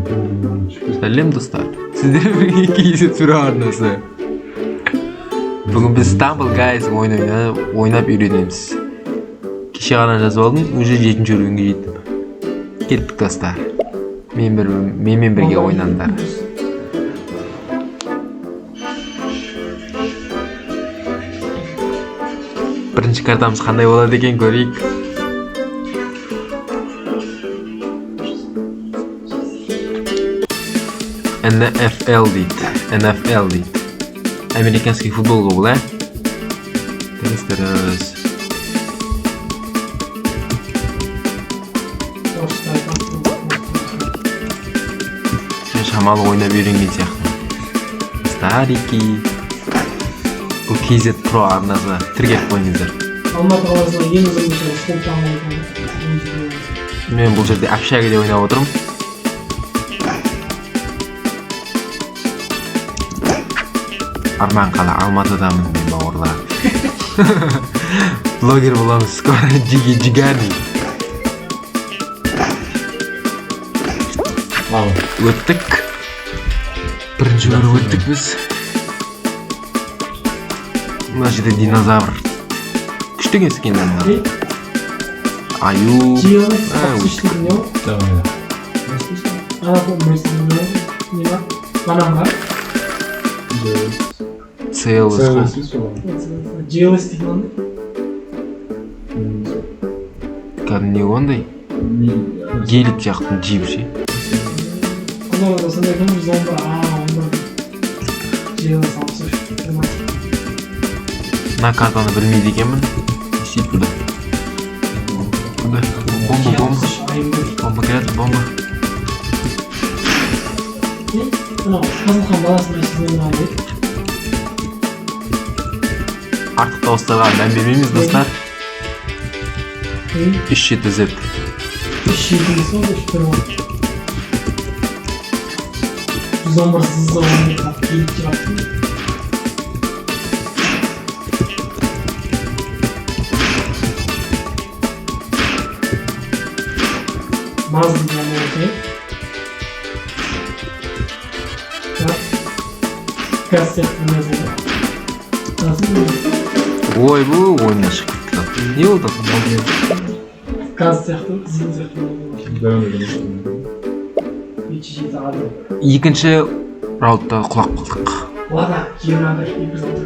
Сәлем достар. Сіздер бірге кейсет сүрі арнасы. Бүгін біз Stumble Guys ойнап үйренеміз. Кеше ғана жазып алдым, уже 7-ші уровеньге жеттім. Кеттік достар. Менімен бірге ойнаңдар. Бірінші картамыз қандай болады екен көрейік. NFL дейді. Американский футбол бұл, ә? Терес. Шамалы ойнап үйренген сияқты. Старики. Бұл KZ Pro арнасы. Тіркеп қойыңыздар. Алматы қаласында ең ұзын спорт дамыған. Мен бұл жерде общагада ойнап отырмын. Арман қала Алматыдамын мен бауырлар. Блогер боламыз скоро жигани. Өттік. Бірінші көріп өттік біз. Мына жерде динозавр. Күшті кескен анар. Аю. Целый. Желес деген ондай? Кәдімгі не ондай? Гелик жақтың джип ше. Анау сондай екен, біз онда желес алып Мына картаны білмейді екенмін. Сөйтіп бұда. Бомба келеді, бомба. Анау Қазылхан баласына сізден алып. Артық дауыстарға мән бермейміз достар. 3-7Z. 3-7 сол, 3-1. 111 сызы ойнайды, келіп жақтың. Мазды жаңа өте. Газ сияқты мәзілді. Ой, бұл ойына шығып кетті. Не болды? Газ сияқты, зил сияқты. Екінші раудта құлап қалдық. Лада, 20 епизод